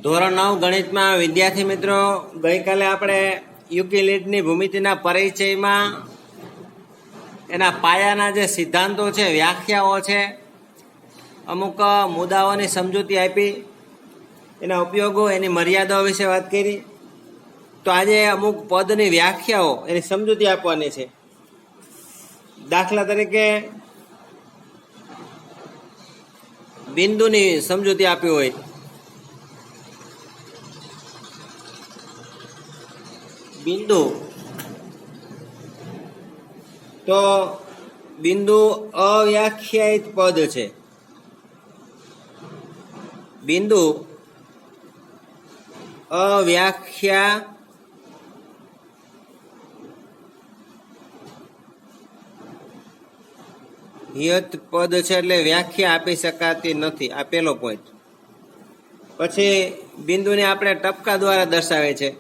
ધોરણ 9 ગણિતમાં વિદ્યાર્થી મિત્રો, ગઈકાલે આપણે યુક્લિડની ભૂમિતિના પરિચયમાં એના પાયાના જે સિદ્ધાંતો છે, વ્યાખ્યાઓ છે, અમુક મુદ્દાઓની સમજૂતી આપી, એના ઉપયોગો, એની મર્યાદાઓ વિશે વાત કરી. તો આજે અમુક પદની વ્યાખ્યાઓ, એની સમજૂતી આપવાની છે. દાખલા તરીકે બિંદુની સમજૂતી આપી હોય, બિંદુ, તો બિંદુ અવ્યાખ્યાયિત પદ છે. બિંદુ અવ્યાખ્યાયિત પદ છે, એટલે વ્યાખ્યા આપી શકાતી નથી. આ પહેલો પોઈન્ટ. પછી બિંદુને આપણે ટપકા દ્વારા દર્શાવે છે.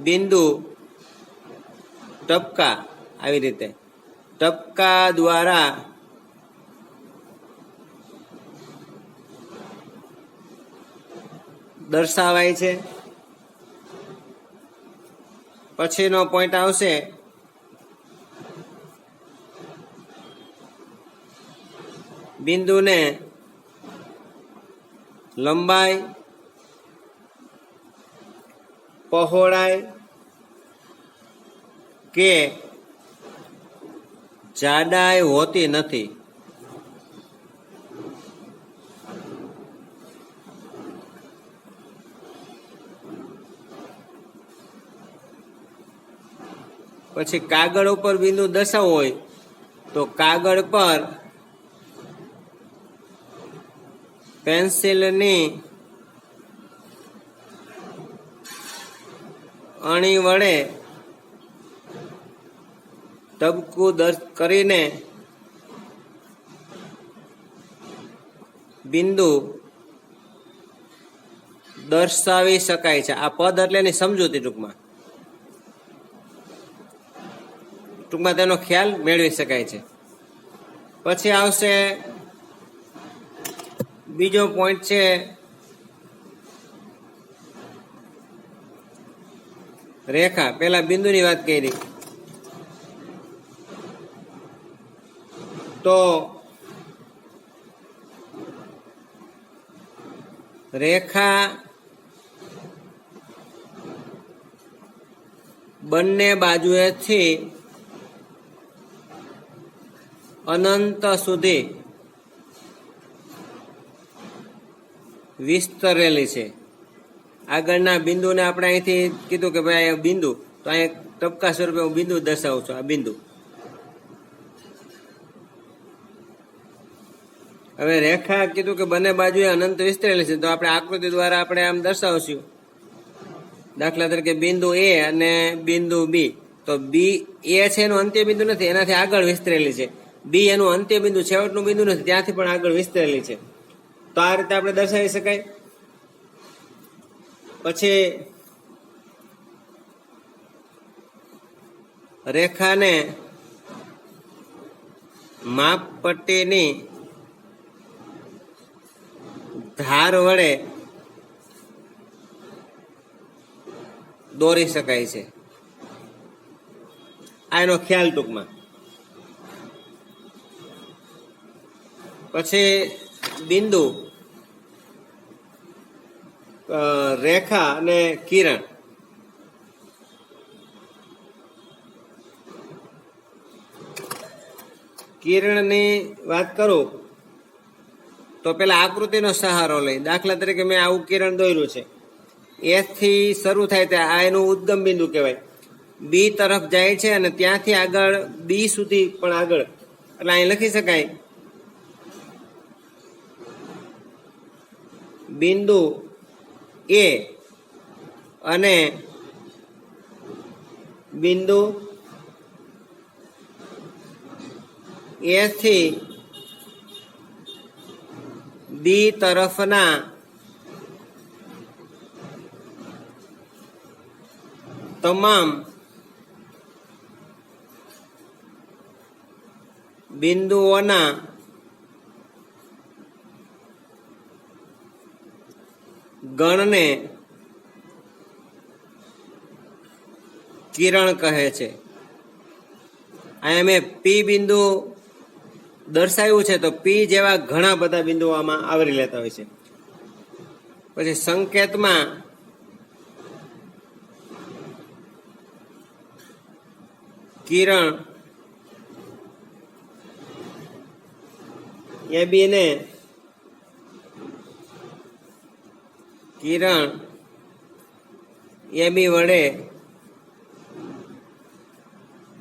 બિંદુ ટપકા, આવી રીતે ટપકા દ્વારા દર્શાવાય છે. પછીનો પોઈન્ટ આવશે બિંદુને લંબાઈ, પહોળાઈ કે જાડાઈ હોતી નથી. પછી કાગળ ઉપર બિંદુ દર્શાવવું હોય તો કાગળ પર પેન્સિલની અણી વડે ટપકું કરીને બિંદુ દર્શાવી શકાય છે. આ પદ એટલે એની સમજૂતી, ટૂંકમાં તેનો ખ્યાલ મેળવી શકાય છે. પછી આવશે બીજો પોઈન્ટ છે રેખા. પેલા બિંદુની વાત કરી, તો રેખા બંને બાજુએથી અનંત સુધી વિસ્તરેલી છે. આગળના બિંદુને આપણે અહીંથી કીધું કે ભાઈ બિંદુ, તો અહીંયા ટપકા સ્વરૂપે હું બિંદુ દર્શાવું છું. આ બિંદુ. હવે રેખા કીધું કે બંને બાજુએ અનંત વિસ્તરેલી છે, તો આપણે આકૃતિ દ્વારા આપણે આમ દર્શાવશું. દાખલા તરીકે બિંદુ એ અને બિંદુ બી. તો બી એ છે એનું અંત્ય બિંદુ નથી, એનાથી આગળ વિસ્તરેલી છે. બી એનું અંત્ય બિંદુ, છેવટનું બિંદુ નથી, ત્યાંથી પણ આગળ વિસ્તરેલી છે. તો આ રીતે આપણે દર્શાવી શકાય. પછી રેખાને માપપટ્ટીની ધાર વડે દોરી શકાય છે. આ એનો ખ્યાલ ટૂંકમાં. પછી બિંદુ, રેખા અને કિરણ. કિરણની વાત કરું તો પેલા આકૃતિનો સહારો લઈ. દાખલા તરીકે મેં આવું કિરણ દોર્યું છે. એથી શરૂ થાય ત્યાં આ એનું ઉદ્ગમ બિંદુ કહેવાય. બી તરફ જાય છે અને ત્યાંથી આગળ બી સુધી પણ આગળ, એટલે અહીં લખી શકાય બિંદુ એ અને બિંદુ એ થી બી તરફના તમામ બિંદુઓના ગણને કિરણ કહે છે. અહીંયા મેં પી બિંદુ દર્શાવ્યું છે, તો પી જેવા ઘણા બધા બિંદુઓ આમાં આવરી લેતા હોય છે. પછી સંકેતમાં કિરણ એ બી ને કિરણ એ બી વડે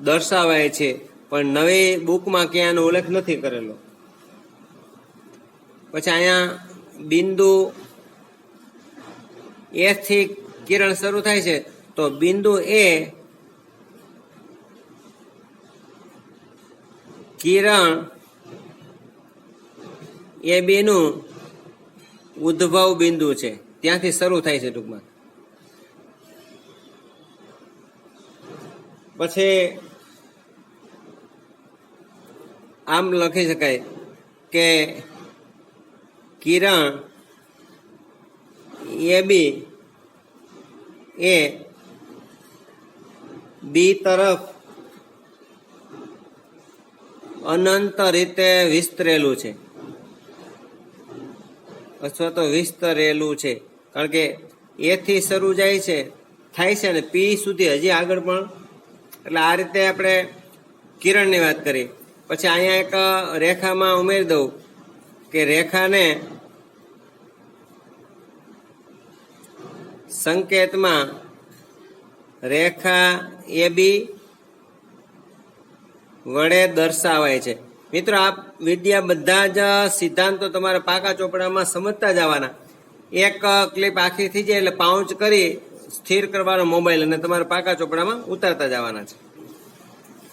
દર્શાવાય છે, પણ નવી બુકમાં ક્યાં એનો ઉલ્લેખ નથી કરેલો. પછી અહીંયા બિંદુ એ થી કિરણ શરૂ થાય છે, તો બિંદુ એ કિરણ એ બી નું ઉદ્ભવ બિંદુ છે, ત્યાંથી શરૂ થાય છે ટૂંકમાં. પછી આમ લખી શકાય કે કિરણ એ બી એ બી તરફ અનંત રીતે વિસ્તરેલું છે અથવા તો વિસ્તરેલું છે, કારણ કે એ થી શરૂ જાય છે થાય છે ને પી સુધી હજી આગળ પણ. એટલે આ રીતે આપણે કિરણની વાત કરી. પછી અહીંયા એક રેખામાં ઉમેરી દઉં કે રેખાને સંકેતમાં રેખા એ બી વડે દર્શાવાય છે. મિત્રો, આ વિદ્યા બધા જ સિદ્ધાંતો તમારા પાકા ચોપડામાં સમજતા જવાના. એક ક્લિપ આખી થઈ જાય એટલે પાઉચ કરી સ્થિર કરવાનો મોબાઈલ અને તમારા પાકા ચોપડામાં ઉતારતા જવાના છે.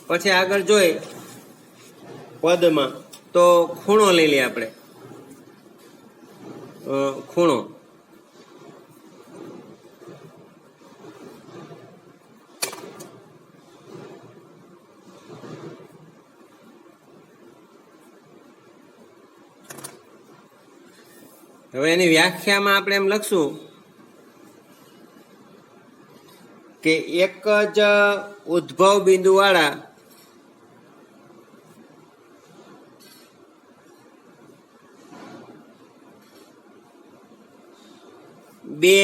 પછી આગળ જોઈ પદમાં તો ખૂણો લઈ લઈએ આપણે. ખૂણો હવે એની વ્યાખ્યામાં આપણે એમ લખશું કે એક જ ઉદ્ભવ બિંદુ વાળા બે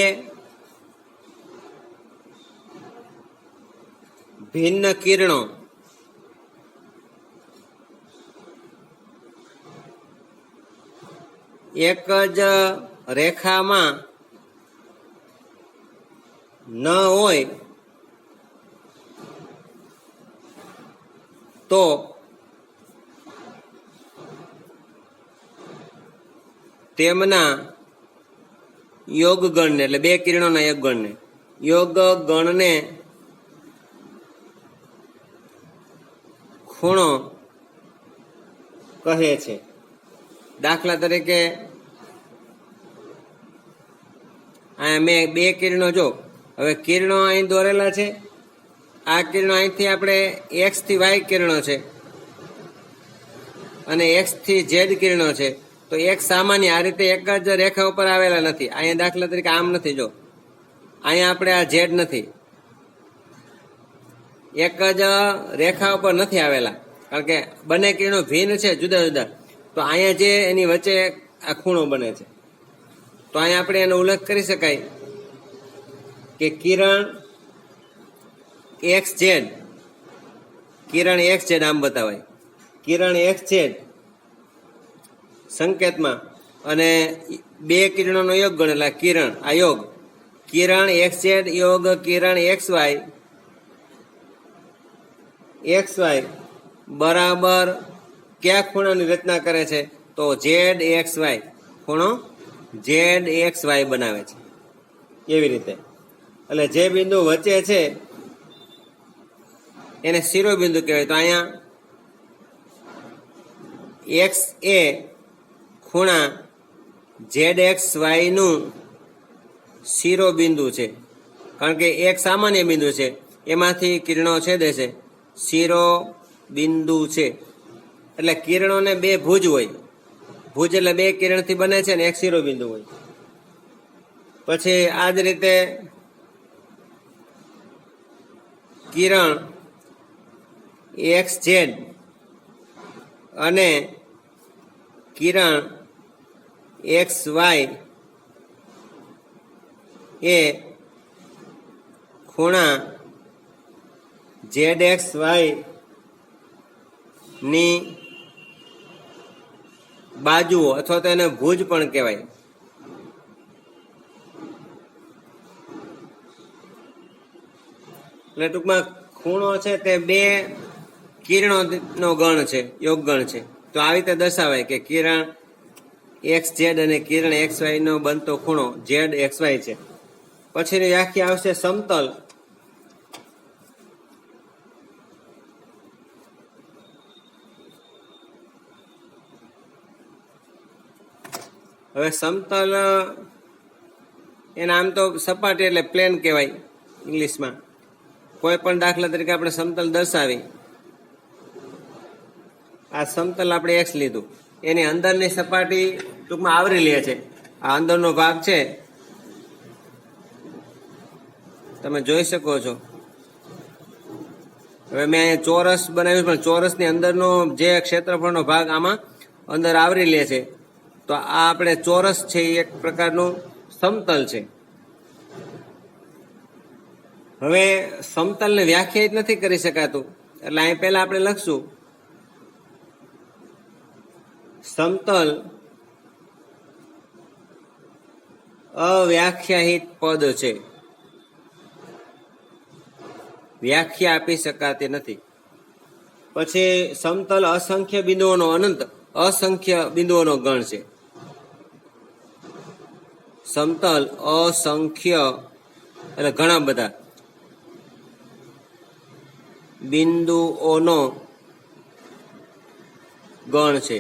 ભિન્ન કિરણો એક જ રેખામાં ન હોય તો તેમના યોગગણને, એટલે બે કિરણોના યોગગણને ખૂણો કહે છે. દાખલા તરીકે મેં બે કિરણો જો, હવે કિરણો અહીં દોરેલા છે. આ કિરણો અહીંથી આપણે એક્સ થી વાય કિરણો છે અને એક્સ થી ઝેડ કિરણો છે. તો એક સામાન્ય આ રીતે એક જ રેખા ઉપર આવેલા નથી. અહીંયા દાખલા તરીકે આમ નથી, જો અહીંયા આપણે આ ઝેડ નથી, એક જ રેખા ઉપર નથી આવેલા, કારણ કે બંને કિરણો ભિન્ન છે, જુદા જુદા. તો અહીંયા જે એની વચ્ચે આ ખૂણો બને છે, તો અહીંયા આપણે એનો ઉલ્લેખ કરી શકાય કે કિરણ એક્સ ઝેડ, કિરણ એક્સ ઝેડ આમ બતાવાય, કિરણ એક્સ ઝેડ સંકેતમાં અને બે કિરણોનો યોગ ગણ, એટલે કિરણ આ યોગ કિરણ એક્સ ઝેડ યોગ કિરણ એક્સ વાય બરાબર કયા ખૂણાની રચના કરે છે? તો ઝેડ એક્સ વાય, ખૂણો ઝેડ એક્સ વાય બનાવે છે. એવી રીતે એટલે જે બિંદુ વચ્ચે છે એને શિરોબિંદુ કહેવાય. તો અહીંયા એક્સ એ ખૂણા ઝેડ એક્સ વાય નું શિરોબિંદુ છે, કારણ કે એક સામાન્ય બિંદુ છે, એમાંથી કિરણો છેદે છે, શિરોબિંદુ છે. એટલે કિરણોને બે ભુજ હોય, ભુજ એટલે બે કિરણથી બને છે ને એક શિરોબિંદુ હોય. પછી આ જ રીતે કિરણ XZ અને કિરણ XY એ ખૂણા ZXY ની બાજુઓ અથવા તો એને ભુજ પણ કહેવાય. એટલે ટૂંકમાં ખૂણો છે તે બે કિરણોનો ગણ છે, યોગ ગણ છે. તો આવી રીતે દર્શાવાય કે કિરણ XZ અને કિરણ XY નો બનતો ખૂણો ZXY છે. પછીની વ્યાખ્યા આવશે સમતલ. હવે સમતલ એના આમ તો સપાટી એટલે પ્લેન કહેવાય ઇંગ્લિશમાં. કોઈ પણ દાખલા તરીકે આપણે સમતલ દર્શાવી, આ સમતલ આપણે X લીધું, એની અંદરની સપાટી ટૂંકમાં આવરી લે છે. આ અંદરનો ભાગ છે તમે જોઈ શકો છો. હવે મેં અહીંયા ચોરસ બનાવ્યું, પણ ચોરસની અંદરનો જે ક્ષેત્રફળનો ભાગ આમાં અંદર આવરી લે છે. તો આ આપણે ચોરસ છે એ એક પ્રકારનું સમતલ છે. હવે સમતલને વ્યાખ્યાયિત નથી કરી શકાતું, એટલે અહીં પહેલા આપણે લખશું સમતલ અવ્યાખ્યાયિત પદ છે, વ્યાખ્યા આપી શકાતી નથી. પછી સમતલ અસંખ્ય બિંદુઓનો અનંત અસંખ્ય બિંદુઓનો ગણ છે. સમતલ અસંખ્ય એટલે ઘણા બધા બિંદુઓનો ગણ છે.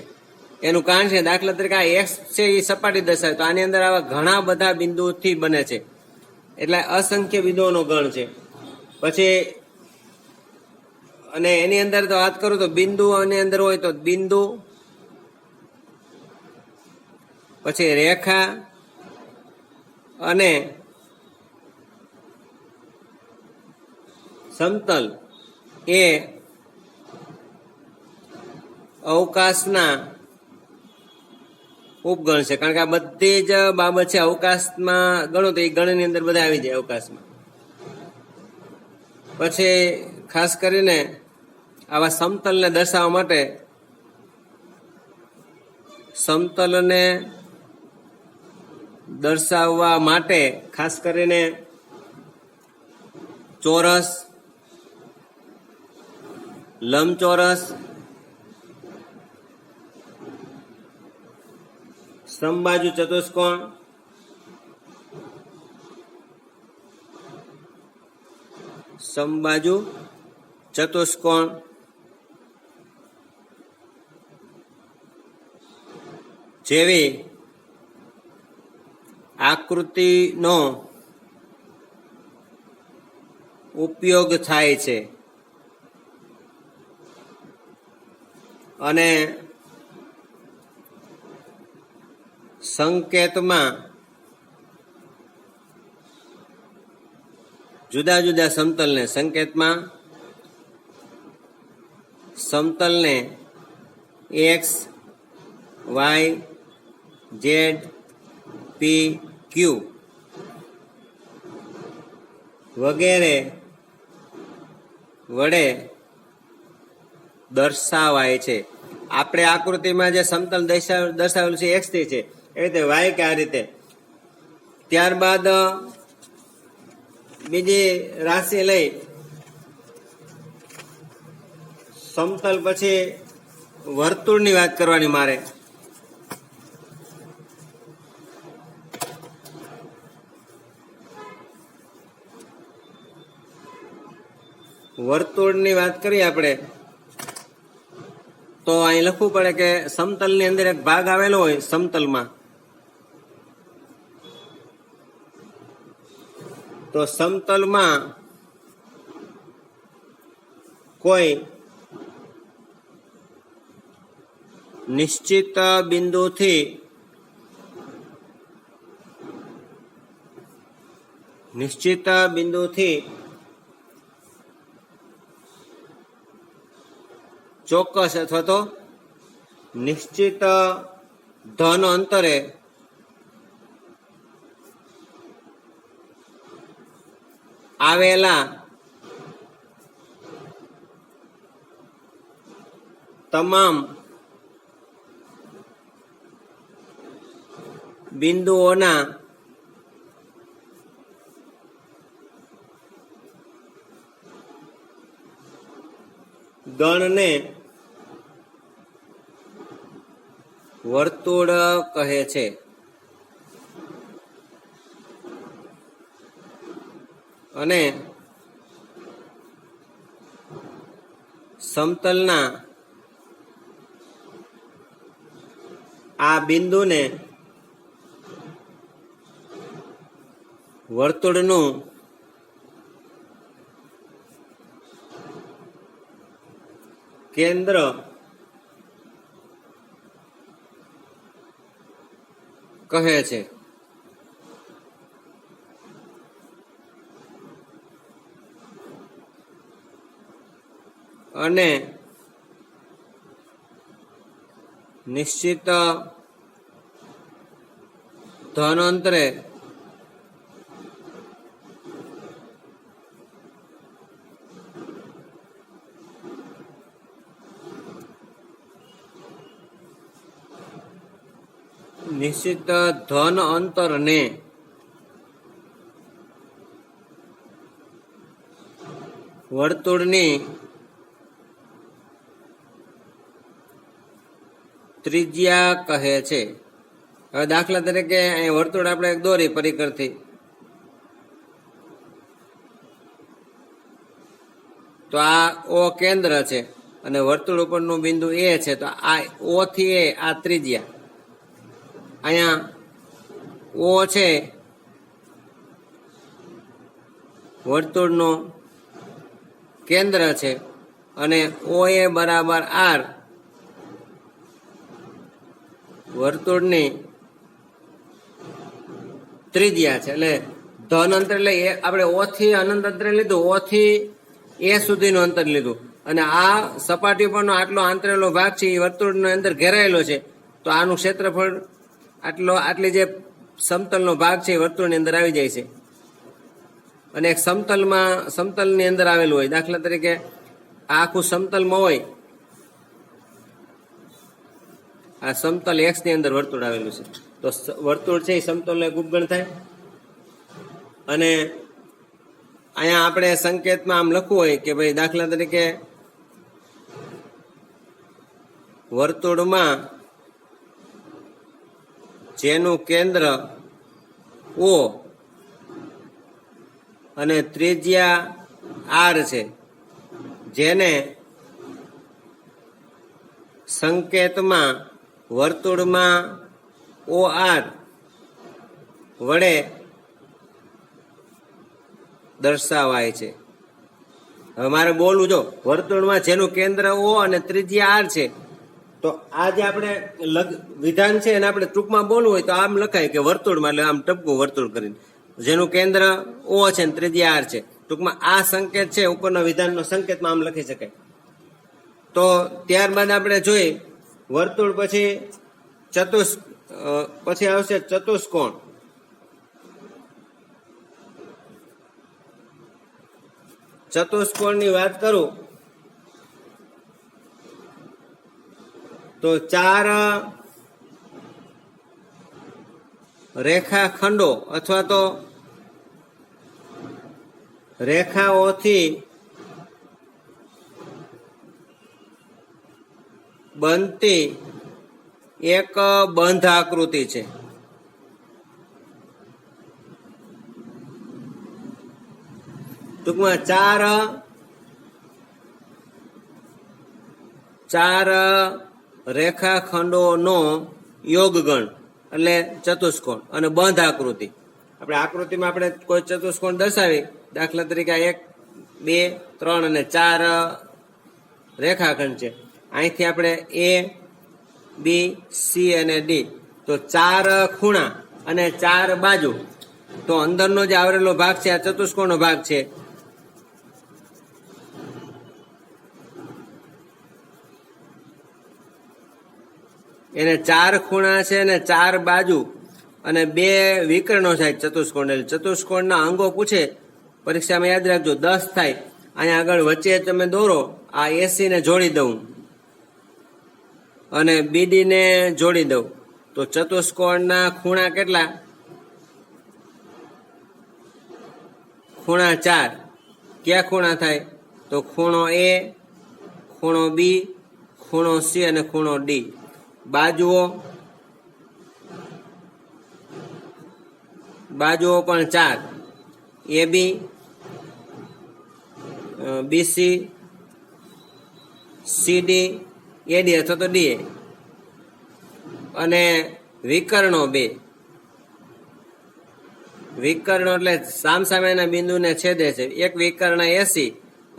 એનું કારણ છે, દાખલા તરીકે આ X છે એ સપાટી દર્શાવે, તો આની અંદર આવા ઘણા બધા બિંદુથી બને છે, એટલે અસંખ્ય બિંદુઓનો ગણ છે. પછી અને એની અંદર તો વાત કરું તો બિંદુઓની અંદર હોય તો બિંદુ, પછી રેખા અને સમતલ એ અવકાશના ઉપગણ છે. કારણ કે આ બધી જ બાબત છે અવકાશમાં ગણો તો એ ગણની અંદર બધા આવી જાય અવકાશમાં. પછી ખાસ કરીને આવા સમતલને દર્શાવવા માટે ખાસ કરીને ચોરસ, લંબચોરસ, સમબાજુ ચતુષ્કોણ, સમબાજુ ચતુષ્કોણ, જેવી આકૃતિનો ઉપયોગ થાય છે. અને સંકેતમાં જુદા જુદા સમતલને X, Y, Z, P, Q વગેરે વડે દર્શાવાય છે. આપણે આકૃતિમાં જે સમતલ દર્શાવેલું છે X થી છે, એ રીતે Y કે આ રીતે. ત્યારબાદ બીજી રાશિ લઈ સમતલ, પછી વર્તુળની વાત કરવાની મારે. વર્તુળની વાત કરીએ આપણે તો અહીં લખવું પડે કે સમતલની અંદર એક ભાગ આવેલો હોય સમતલમાં, તો સમતલમાં કોઈ નિશ્ચિત બિંદુથી નિશ્ચિત બિંદુથી ચોક્કસ અથવા તો નિશ્ચિત ધન અંતરે આવેલા તમામ બિંદુઓના ગણને વર્તુળ કહે છે. અને સમતલના આ બિંદુને વર્તુળનું કેન્દ્ર કહે છે. અને નિશ્ચિત ધન અંતરે નિશ્ચિત ધન અંતરને વર્તુળની ત્રિજ્યા કહે છે. હવે દાખલા તરીકે અહીં વર્તુળ આપણે એક દોરી પરિકરથી, તો આ ઓ કેન્દ્ર છે અને વર્તુળ ઉપરનું બિંદુ એ છે, તો આ ઓ થી એ આ ત્રિજ્યા. અહીંયા ઓ છે વર્તુળનું કેન્દ્ર છે અને ઓ એ બરાબર આર વર્તુળની ત્રિજ્યા છે. એટલે ધન અંતર એટલે આપણે ઓ થી અનંત અંતરે લીધું, ઓ થી એ સુધીનું અંતર લીધું અને આ સપાટી પરનો આટલો આંતરેલો ભાગ છે એ વર્તુળની અંદર ઘેરાયેલો છે, તો આનું ક્ષેત્રફળ આટલી જે સમતલનો ભાગ છે એ વર્તુળની અંદર આવી જાય છે. અને એક સમતલની અંદર આવેલું હોય, દાખલા તરીકે આ આખું સમતલમાં હોય, આ સમતલ એક્સ ની અંદર વર્તુળ આવેલું છે, તો વર્તુળ છે એ સમતલનો એક ઉપગણ થાય. અને અહીંયા આપણે સંકેતમાં આમ લખવું હોય કે ભાઈ દાખલા તરીકે વર્તુળમાં જેનું કેન્દ્ર ઓ અને ત્રિજ્યા આર છે, જેને સંકેતમાં વર્તુળમાં ઓ આર વડે દર્શાવાય છે. હવે મારે બોલવું, જો વર્તુળમાં જેનું કેન્દ્ર ઓ અને ત્રિજ્યા આર છે, તો આ જે આપણે વિધાન છે એને આપણે ટૂંકમાં બોલવું હોય તો આમ લખાય કે વર્તુળમાં, એટલે આમ ટપકું વર્તુળ કરીને જેનું કેન્દ્ર ઓ છે ને ત્રિજ્યા આર છે. ટૂંકમાં આ સંકેત છે ઉપરના વિધાનનો સંકેતમાં આમ લખી શકાય. તો ત્યારબાદ આપણે જોઈએ વર્તુળ પછી પછી આવશે ચતુષ્કોણ. ચતુષ્કોણની વાત કરું તો 4 રેખાખંડો અથવા તો રેખાઓથી બનતી એક બંધ આકૃતિ છે. ટૂંકમાં ચાર રેખાખંડોનો યોગગણ એટલે ચતુષ્કોણ અને બંધ આકૃતિ. આપણે આકૃતિમાં આપણે કોઈ ચતુષ્કોણ દર્શાવી, દાખલા તરીકે 1, 2, 3 અને 4 રેખાખંડ છે. અહીંથી આપણે એ, બી, સી અને ડી, તો 4 ખૂણા અને 4 બાજુ તો અંદરનો જે આવરેલો ભાગ છે આ ચતુષ્કોણનો ભાગ છે. એને 4 ખૂણા છે અને 4 બાજુ અને 2 વિકર્ણો થાય ચતુષ્કોણ. ચતુષ્કોણના અંગો પૂછે પરીક્ષામાં, યાદ રાખજો 10 થાય. અહીંયા આગળ વચ્ચે તમે દોરો, આ એસી ને જોડી દઉં અને બીડી ને જોડી દઉં તો ચતુષ્કોણના ખૂણા કેટલા? ખૂણા 4. ક્યાં ખૂણા થાય? તો ખૂણો એ, ખૂણો બી, ખૂણો સી અને ખૂણો ડી. બાજુઓ પણ 4, એ બી, બીસી, સીડી, એડી અથવા તો ડીએ, અને વિકર્ણો 2. વિકર્ણો એટલે સામસામેના બિંદુને છેદે છે. એક વિકર્ણ એસી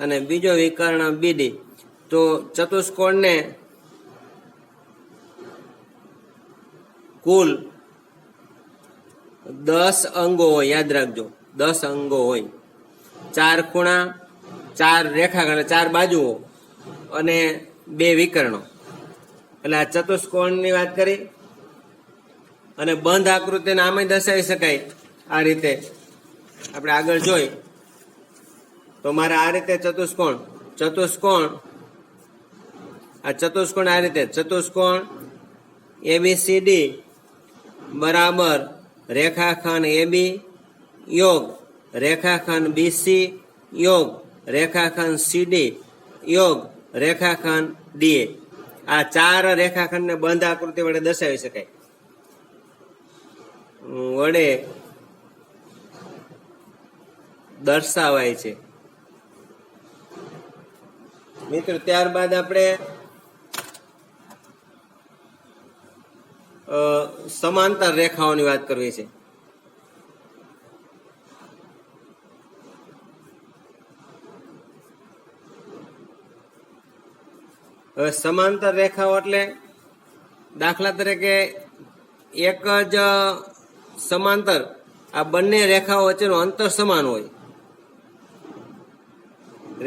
અને બીજો વિકર્ણ બીડી. તો ચતુષ્કોણને કુલ 10 અંગો હોય, યાદ રાખજો 10 અંગો હોય. 4 ખૂણા, 4 રેખાખંડ, 4 બાજુઓ અને 2 વિકર્ણો. એટલે આ ચતુષ્કોણની વાત કરી. અને બંધ આકૃતિને આમે દર્શાવી શકાય આ રીતે. આપણે આગળ જોઈ તો મારે આ રીતે ચતુષ્કોણ આ રીતે ચતુષ્કોણ એબીસીડી બરાબર રેખાખંડ એબી યોગ રેખાખંડ બીસી યોગ રેખાખંડ સીડી યોગ રેખાખંડ ડીએ. આ 4 રેખાખંડને બંધ આકૃતિ વડે દર્શાવી શકાય. દર્શાવાય છે મિત્રો. ત્યારબાદ આપણે સમાંતર રેખાઓની વાત કરવી છે. હવે સમાંતર રેખાઓ એટલે દાખલા તરીકે એક જ સમાંતર આ બંને રેખાઓ વચ્ચેનું અંતર સમાન હોય.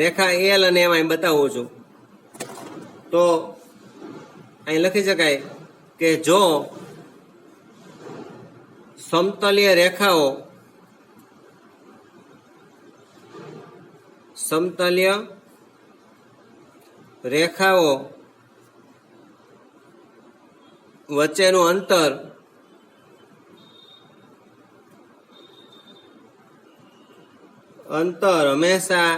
રેખા એલ અને એમ અહીં બતાવું છું તો અહીં લખી શકાય કે જો સમતલીય રેખાઓ વચ્ચેનું અંતર હંમેશા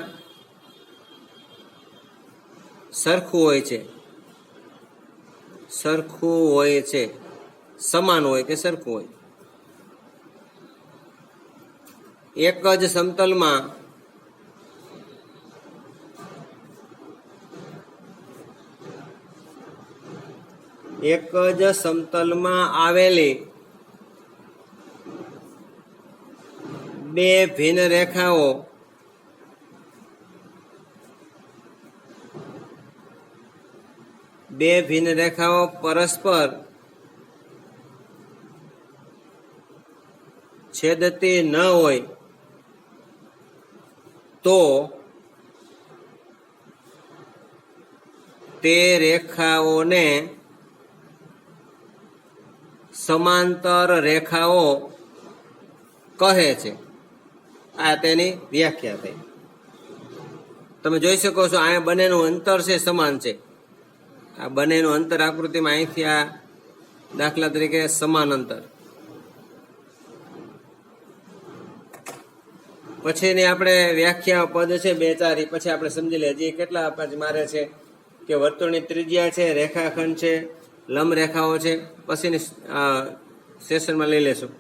સરખું હોય છે, સમાન હોય કે સરખું હોય. એક જ સમતલમાં આવેલી 2 ભિન્ન રેખાઓ પરસ્પર છેદતી ન હોય તો તે રેખાઓને સમાંતર રેખાઓ કહે છે. આ તેની વ્યાખ્યા થઈ. તમે જોઈ શકો છો અહીંયા બંનેનું અંતર છે, સમાન છે. આ બંનેનું અંતર આકૃતિમાં અહીંથી આ દાખલા તરીકે સમાન અંતર. પછીની આપણે વ્યાખ્યા પદ છે 2-4 પછી આપણે સમજી લઈએ. હજી કેટલા મારે છે કે વર્તુળની ત્રિજ્યા છે, રેખાખંડ છે, લંબ રેખાઓ છે. પછીની સેશનમાં લઈ લેશું.